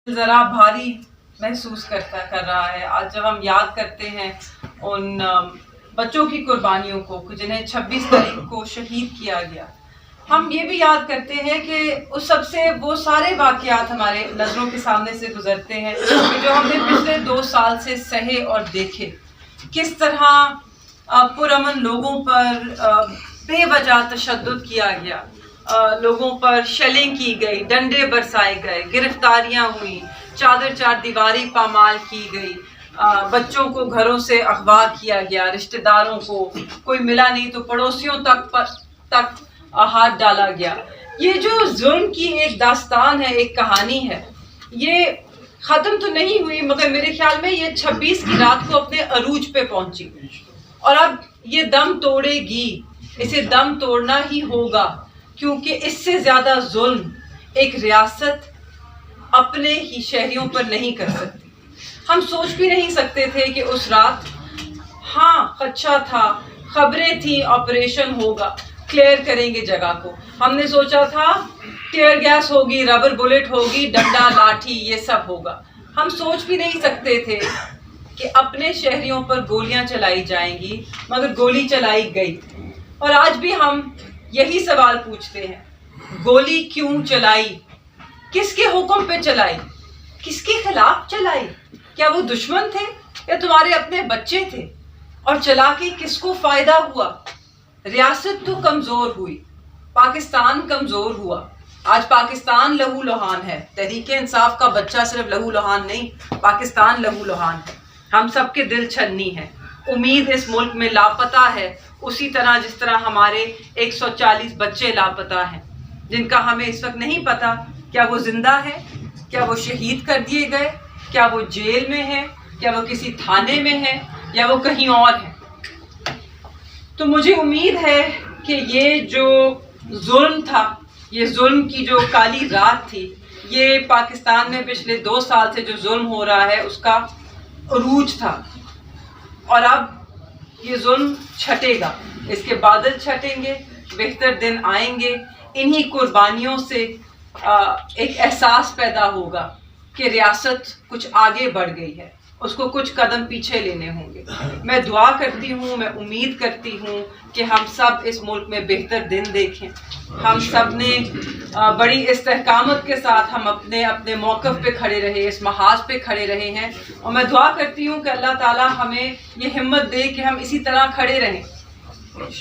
ذرا بھاری محسوس کر رہا ہے آج جب ہم یاد کرتے ہیں ان بچوں کی قربانیوں کو جنہیں 26 تاریخ کو شہید کیا گیا. ہم یہ بھی یاد کرتے ہیں کہ اس سب سے وہ سارے واقعات ہمارے نظروں کے سامنے سے گزرتے ہیں کہ جو ہم نے پچھلے 2 سال سے سہے اور دیکھے. کس طرح پرامن لوگوں پر بے وجہ تشدد کیا گیا، لوگوں پر شیلنگ کی گئی، ڈنڈے برسائے گئے، گرفتاریاں ہوئی، چادر چار دیواری پامال کی گئی، بچوں کو گھروں سے اغوا کیا گیا، رشتہ داروں کو کوئی ملا نہیں تو پڑوسیوں تک ہاتھ ڈالا گیا. یہ جو ظلم کی ایک داستان ہے، ایک کہانی ہے، یہ ختم تو نہیں ہوئی مگر میرے خیال میں یہ 26 کی رات کو اپنے عروج پہ پہنچی اور اب یہ دم توڑے گی. اسے دم توڑنا ہی ہوگا کیونکہ اس سے زیادہ ظلم ایک ریاست اپنے ہی شہریوں پر نہیں کر سکتی. ہم سوچ بھی نہیں سکتے تھے کہ اس رات خدشہ تھا، خبریں تھیں آپریشن ہوگا، کلیئر کریں گے جگہ کو. ہم نے سوچا تھا ٹیئر گیس ہوگی، ربر بلٹ ہوگی، ڈنڈا لاٹھی یہ سب ہوگا. ہم سوچ بھی نہیں سکتے تھے کہ اپنے شہریوں پر گولیاں چلائی جائیں گی مگر گولی چلائی گئی. اور آج بھی ہم یہی سوال پوچھتے ہیں، گولی کیوں چلائی؟ کس کے حکم پہ چلائی؟ کس کے خلاف چلائی؟ کیا وہ دشمن تھے یا تمہارے اپنے بچے تھے؟ اور چلا کے کس کو فائدہ ہوا؟ ریاست تو کمزور ہوئی، پاکستان کمزور ہوا. آج پاکستان لہو لہان ہے. تحریک انصاف کا بچہ صرف لہو لہان نہیں، پاکستان لہو لہان ہے. ہم سب کے دل چھلنی ہے. امید اس ملک میں لاپتہ ہے، اسی طرح جس طرح ہمارے 140 بچے لاپتہ ہیں جن کا ہمیں اس وقت نہیں پتا کیا وہ زندہ ہے، کیا وہ شہید کر دیے گئے، کیا وہ جیل میں ہے، کیا وہ کسی تھانے میں ہے یا وہ کہیں اور ہے. تو مجھے امید ہے کہ یہ جو ظلم تھا، یہ ظلم کی جو کالی رات تھی، یہ پاکستان میں پچھلے 2 سال سے جو ظلم ہو رہا ہے اس کا عروج تھا. اور اب یہ ظلم چھٹے گا، اس کے بادل چھٹیں گے، بہتر دن آئیں گے. انہی قربانیوں سے ایک احساس پیدا ہوگا کہ ریاست کچھ آگے بڑھ گئی ہے، اس کو کچھ قدم پیچھے لینے ہوں گے. میں دعا کرتی ہوں، میں امید کرتی ہوں کہ ہم سب اس ملک میں بہتر دن دیکھیں. ہم سب نے بڑی استحکامت کے ساتھ ہم اپنے موقف پہ کھڑے رہے، اس محاذ پہ کھڑے رہے ہیں. اور میں دعا کرتی ہوں کہ اللہ تعالیٰ ہمیں یہ ہمت دے کہ ہم اسی طرح کھڑے رہیں،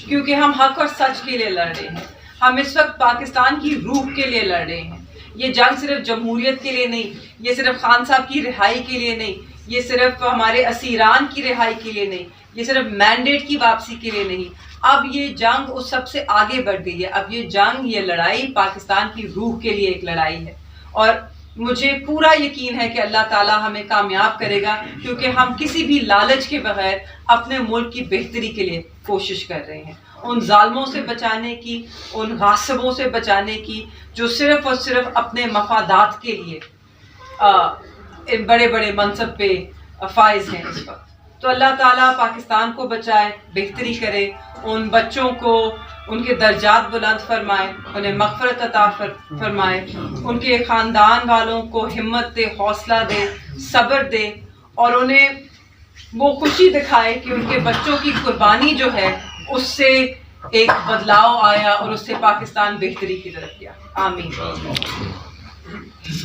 کیونکہ ہم حق اور سچ کے لیے لڑ رہے ہیں. ہم اس وقت پاکستان کی روح کے لیے لڑ رہے ہیں. یہ جنگ صرف جمہوریت کے لیے نہیں، یہ صرف خان صاحب کی رہائی کے لیے نہیں، یہ صرف ہمارے اسیران کی رہائی کے لیے نہیں، یہ صرف مینڈیٹ کی واپسی کے لیے نہیں. اب یہ جنگ اس سب سے آگے بڑھ گئی ہے. اب یہ جنگ، یہ لڑائی پاکستان کی روح کے لیے ایک لڑائی ہے. اور مجھے پورا یقین ہے کہ اللہ تعالیٰ ہمیں کامیاب کرے گا کیونکہ ہم کسی بھی لالچ کے بغیر اپنے ملک کی بہتری کے لیے کوشش کر رہے ہیں، ان ظالموں سے بچانے کی، ان غاصبوں سے بچانے کی جو صرف اور صرف اپنے مفادات کے لیے بڑے بڑے منصب پہ فائز ہیں اس وقت. تو اللہ تعالیٰ پاکستان کو بچائے، بہتری کرے، ان بچوں کو ان کے درجات بلند فرمائے، انہیں مغفرت عطا فرمائے، ان کے خاندان والوں کو ہمت دے، حوصلہ دے، صبر دے، اور انہیں وہ خوشی دکھائے کہ ان کے بچوں کی قربانی جو ہے اس سے ایک بدلاؤ آیا اور اس سے پاکستان بہتری کی طرف گیا. آمین.